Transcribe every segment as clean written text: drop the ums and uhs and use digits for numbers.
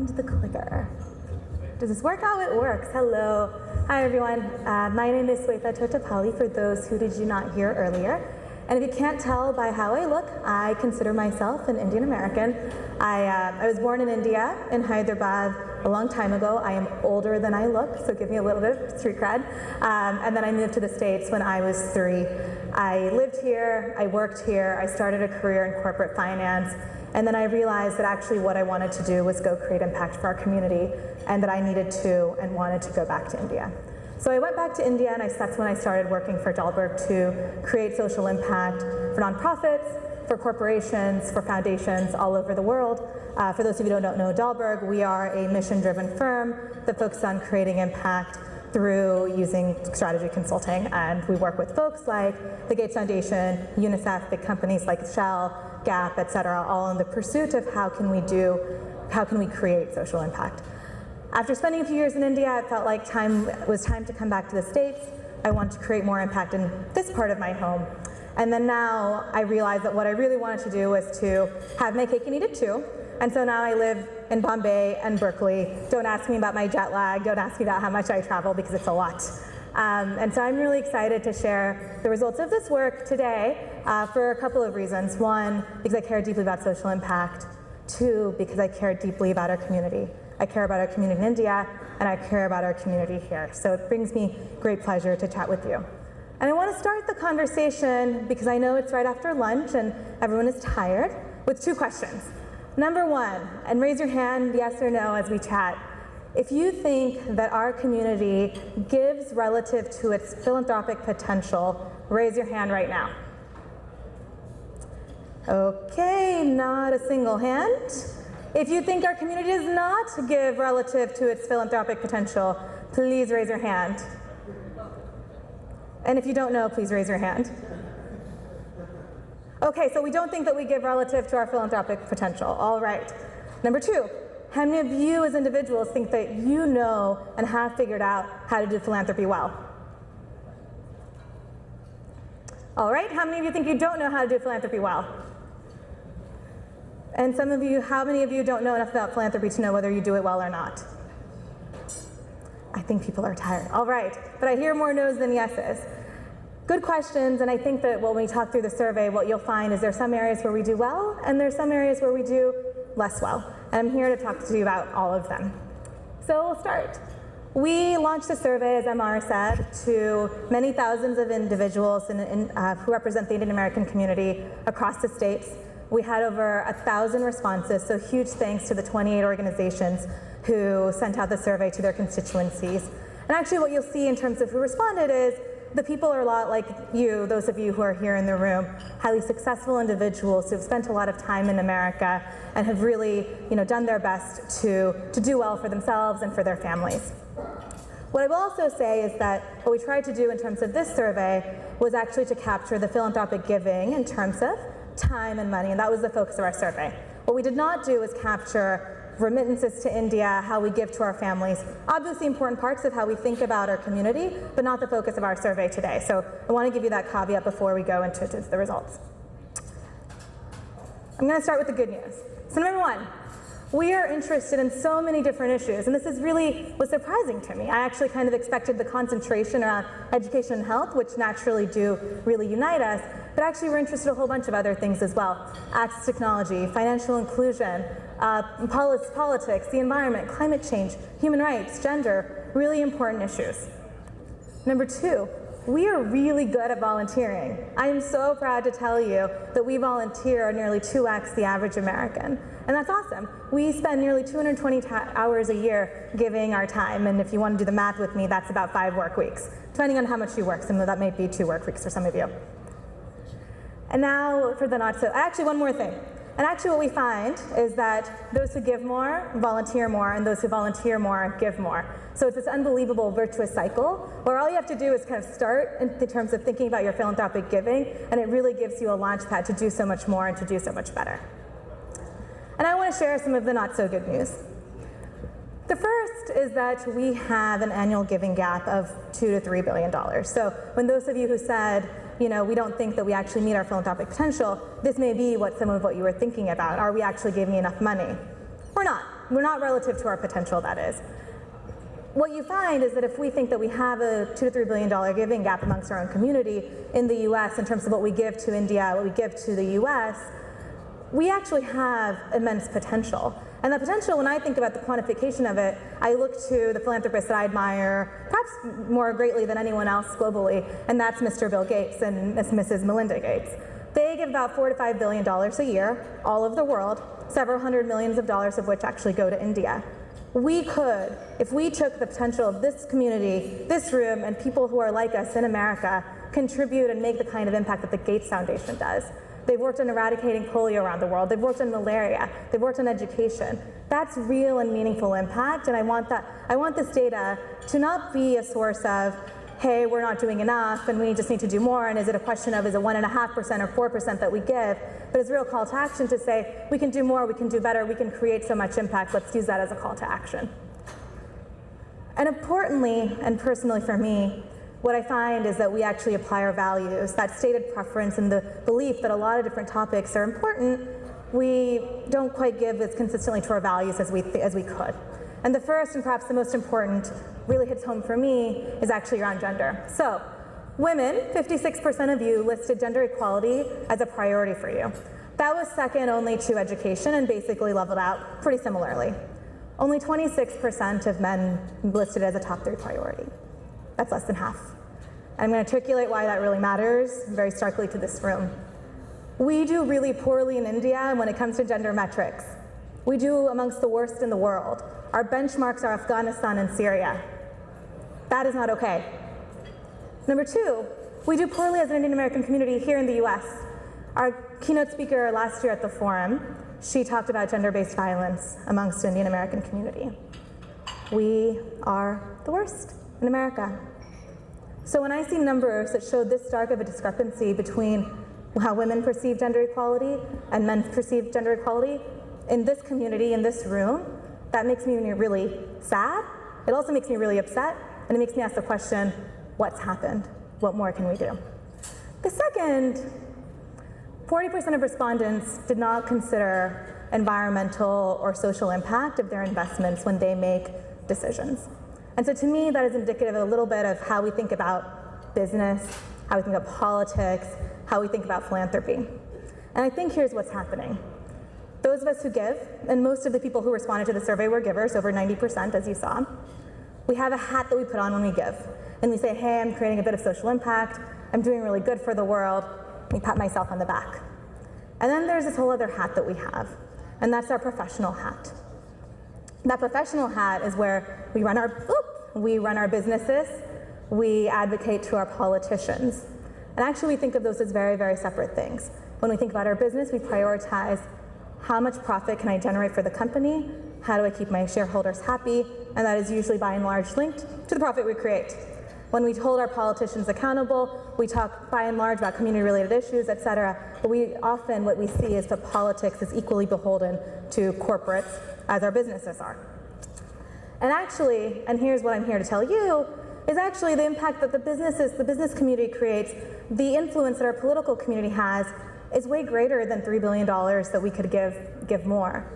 find the clicker. Does this work? Oh, it works. Hello. Hi, everyone. My name is Swetha Totapally, for those who did you not hear earlier. And if you can't tell by how I look, I consider myself an Indian American. I was born in India, in Hyderabad, a long time ago. I am older than I look, so give me a little bit of street cred. And then I moved to the States when I was 3. I lived here, I worked here, I started a career in corporate finance, and then I realized that actually what I wanted to do was go create impact for our community, and that I needed to and wanted to go back to India. So I went back to India, and that's when I started working for Dalberg to create social impact for nonprofits, for corporations, for foundations all over the world. For those of you who don't know Dalberg, we are a mission-driven firm that focuses on creating impact through using strategy consulting, and we work with folks like the Gates Foundation, UNICEF, big companies like Shell, Gap, et cetera, all in the pursuit of how can we create social impact. After spending a few years in India, it felt like it was time to come back to the States. I wanted to create more impact in this part of my home. And then now I realized that what I really wanted to do was to have my cake and eat it too. And so now I live in Bombay and Berkeley. Don't ask me about my jet lag. Don't ask me about how much I travel, because it's a lot. And so I'm really excited to share the results of this work today for a couple of reasons. 1, because I care deeply about social impact. 2, because I care deeply about our community. I care about our community in India, and I care about our community here. So it brings me great pleasure to chat with you. And I want to start the conversation, because I know it's right after lunch and everyone is tired, with 2 questions. Number 1, and raise your hand, yes or no, as we chat. If you think that our community gives relative to its philanthropic potential, raise your hand right now. Okay, not a single hand. If you think our community does not give relative to its philanthropic potential, please raise your hand. And if you don't know, please raise your hand. Okay, so we don't think that we give relative to our philanthropic potential. All right. Number 2, how many of you as individuals think that you know and have figured out how to do philanthropy well? All right, how many of you think you don't know how to do philanthropy well? And some of you, how many of you don't know enough about philanthropy to know whether you do it well or not? I think people are tired. All right, but I hear more no's than yeses. Good questions, and I think that when we talk through the survey, what you'll find is there's some areas where we do well, and there's some areas where we do less well. And I'm here to talk to you about all of them. So we'll start. We launched a survey, as Amar said, to many thousands of individuals who represent the Indian American community across the states. We had over 1,000 responses, so huge thanks to the 28 organizations who sent out the survey to their constituencies. And actually what you'll see in terms of who responded is the people are a lot like you, those of you who are here in the room, highly successful individuals who have spent a lot of time in America and have really done their best to do well for themselves and for their families. What I will also say is that what we tried to do in terms of this survey was actually to capture the philanthropic giving in terms of time and money, and that was the focus of our survey. What we did not do was capture remittances to India, how we give to our families, obviously important parts of how we think about our community, but not the focus of our survey today. So I want to give you that caveat before we go into the results. I'm going to start with the good news. So number 1, we are interested in so many different issues, and this is really was surprising to me. I actually kind of expected the concentration around education and health, which naturally do really unite us, but actually we're interested in a whole bunch of other things as well. Access to technology, financial inclusion, politics, the environment, climate change, human rights, gender, really important issues. Number 2, we are really good at volunteering. I am so proud to tell you that we volunteer nearly 2x the average American, and that's awesome. We spend nearly 220 hours a year giving our time, and if you want to do the math with me, that's about 5 work weeks, depending on how much you work. Some of that might be 2 work weeks for some of you. And now for the not so, actually one more thing. And actually what we find is that those who give more, volunteer more, and those who volunteer more, give more. So it's this unbelievable virtuous cycle where all you have to do is kind of start in terms of thinking about your philanthropic giving, and it really gives you a launch pad to do so much more and to do so much better. And I want to share some of the not so good news. The first is that we have an annual giving gap of $2 to $3 billion. So when those of you who said, we don't think that we actually meet our philanthropic potential, this may be some of what you were thinking about. Are we actually giving enough money? We're not. We're not relative to our potential, that is. What you find is that if we think that we have a $2 to $3 billion giving gap amongst our own community in the US in terms of what we give to India, what we give to the US, we actually have immense potential. And that potential, when I think about the quantification of it, I look to the philanthropists that I admire, perhaps more greatly than anyone else globally, and that's Mr. Bill Gates and Mrs. Melinda Gates. They give about $4 to $5 billion a year, all over the world, several hundred millions of dollars of which actually go to India. We could, if we took the potential of this community, this room, and people who are like us in America, contribute and make the kind of impact that the Gates Foundation does. They've worked on eradicating polio around the world. They've worked on malaria. They've worked on education. That's real and meaningful impact, and I want this data to not be a source of, hey, we're not doing enough and we just need to do more, and is it a question of, is it 1.5% or 4% that we give? But it's a real call to action to say, we can do more, we can do better, we can create so much impact, let's use that as a call to action. And importantly, and personally for me, what I find is that we actually apply our values, that stated preference and the belief that a lot of different topics are important, we don't quite give as consistently to our values as we could. And the first and perhaps the most important really hits home for me is actually around gender. So, women, 56% of you listed gender equality as a priority for you. That was second only to education and basically leveled out pretty similarly. Only 26% of men listed as a top 3 priority. That's less than half. And I'm going to articulate why that really matters very starkly to this room. We do really poorly in India when it comes to gender metrics. We do amongst the worst in the world. Our benchmarks are Afghanistan and Syria. That is not okay. Number 2, we do poorly as an Indian American community here in the US. Our keynote speaker last year at the forum, she talked about gender-based violence amongst the Indian American community. We are the worst in America. So when I see numbers that show this stark of a discrepancy between how women perceive gender equality and men perceive gender equality in this community, in this room, that makes me really sad. It also makes me really upset, and it makes me ask the question, what's happened? What more can we do? The second, 40% of respondents did not consider environmental or social impact of their investments when they make decisions. And so to me, that is indicative of a little bit of how we think about business, how we think about politics, how we think about philanthropy. And I think here's what's happening. Those of us who give, and most of the people who responded to the survey were givers, over 90%, as you saw, we have a hat that we put on when we give. And we say, hey, I'm creating a bit of social impact, I'm doing really good for the world, we pat myself on the back. And then there's this whole other hat that we have, and that's our professional hat. That professional hat is where we run our businesses, we advocate to our politicians. And actually we think of those as very, very separate things. When we think about our business, we prioritize how much profit can I generate for the company, how do I keep my shareholders happy, and that is usually by and large linked to the profit we create. When we hold our politicians accountable, we talk by and large about community-related issues, et cetera, but what we see is that politics is equally beholden to corporates as our businesses are. And actually, and here's what I'm here to tell you, is actually the impact that the business community creates, the influence that our political community has, is way greater than $3 billion that we could give more.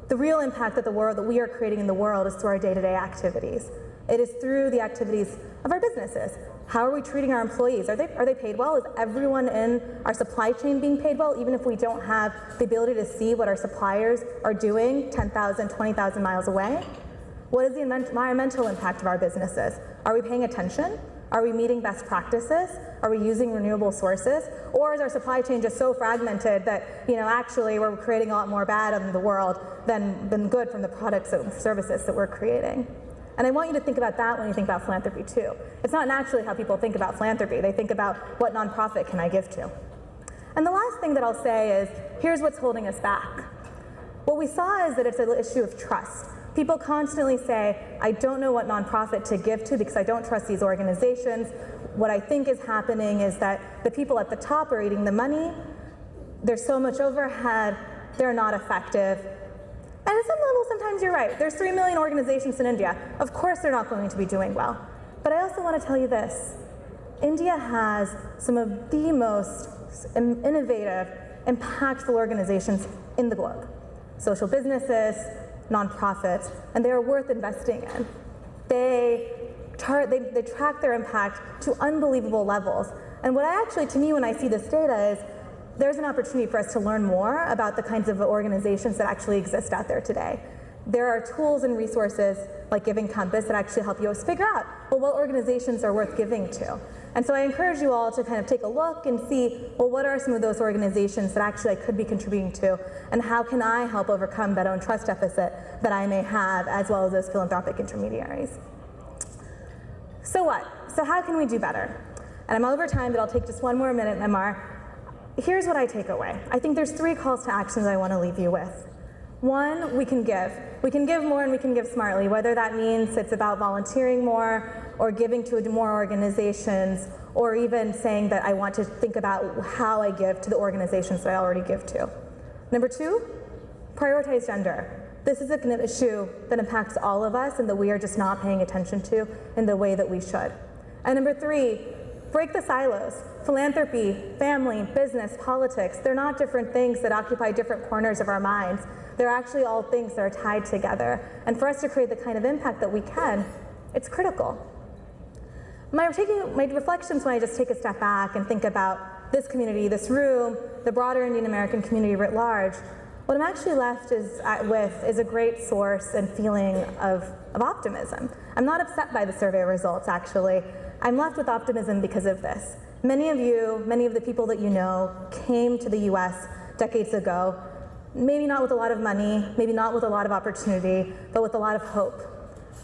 The real impact that we are creating in the world is through our day-to-day activities. It is through the activities of our businesses. How are we treating our employees? Are they paid well? Is everyone in our supply chain being paid well, even if we don't have the ability to see what our suppliers are doing 10,000, 20,000 miles away? What is the environmental impact of our businesses? Are we paying attention? Are we meeting best practices? Are we using renewable sources? Or is our supply chain just so fragmented that, actually we're creating a lot more bad in the world than good from the products and services that we're creating? And I want you to think about that when you think about philanthropy too. It's not naturally how people think about philanthropy. They think about what nonprofit can I give to? And the last thing that I'll say is, here's what's holding us back. What we saw is that it's an issue of trust. People constantly say, I don't know what nonprofit to give to because I don't trust these organizations. What I think is happening is that the people at the top are eating the money. There's so much overhead, they're not effective. And at some level, sometimes you're right. There's 3 million organizations in India. Of course they're not going to be doing well. But I also want to tell you this. India has some of the most innovative, impactful organizations in the globe. Social businesses, nonprofits, and they are worth investing in. They track their impact to unbelievable levels. And what to me, when I see this data is, there's an opportunity for us to learn more about the kinds of organizations that actually exist out there today. There are tools and resources like Giving Compass that actually help you figure out, well, what organizations are worth giving to. And so I encourage you all to kind of take a look and see, well, what are some of those organizations that actually I could be contributing to, and how can I help overcome that own trust deficit that I may have, as well as those philanthropic intermediaries. So what? So how can we do better? And I'm over time, but I'll take just one more minute, Memar. Here's what I take away. I think there's 3 calls to actions I want to leave you with. 1, we can give. We can give more and we can give smartly, whether that means it's about volunteering more or giving to more organizations, or even saying that I want to think about how I give to the organizations that I already give to. Number 2, prioritize gender. This is an issue that impacts all of us and that we are just not paying attention to in the way that we should. And number 3, break the silos. Philanthropy, family, business, politics, they're not different things that occupy different corners of our minds. They're actually all things that are tied together. And for us to create the kind of impact that we can, it's critical. My reflections when I just take a step back and think about this community, this room, the broader Indian American community writ large, what I'm actually left with is a great source and feeling of optimism. I'm not upset by the survey results, actually. I'm left with optimism because of this. Many of you, many of the people that you know, came to the US decades ago, maybe not with a lot of money, maybe not with a lot of opportunity, but with a lot of hope.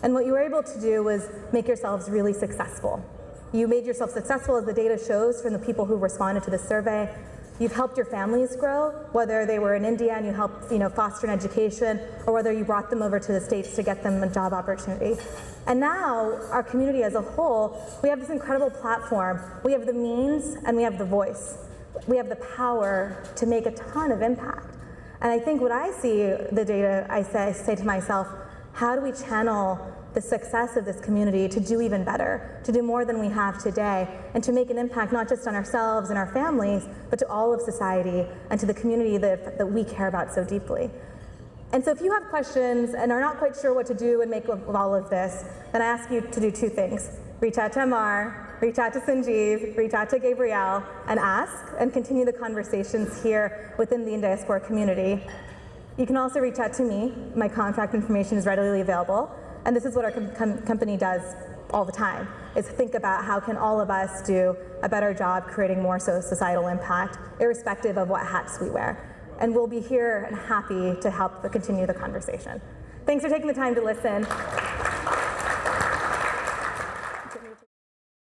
And what you were able to do was make yourselves really successful. You made yourself successful, as the data shows from the people who responded to the survey. You've helped your families grow, whether they were in India and you helped foster an education, or whether you brought them over to the States to get them a job opportunity. And now, our community as a whole, we have this incredible platform. We have the means and we have the voice. We have the power to make a ton of impact. And I think when I see the data, I say to myself, how do we channel the success of this community to do even better, to do more than we have today, and to make an impact not just on ourselves and our families, but to all of society and to the community that we care about so deeply. And so if you have questions and are not quite sure what to do and make of all of this, then I ask you to do 2 things. Reach out to Amar, reach out to Sanjeev, reach out to Gabrielle, and ask and continue the conversations here within the Indiaspora community. You can also reach out to me. My contact information is readily available. And this is what our company does all the time, is think about how can all of us do a better job creating more societal impact, irrespective of what hats we wear. And we'll be here and happy to help continue the conversation. Thanks for taking the time to listen.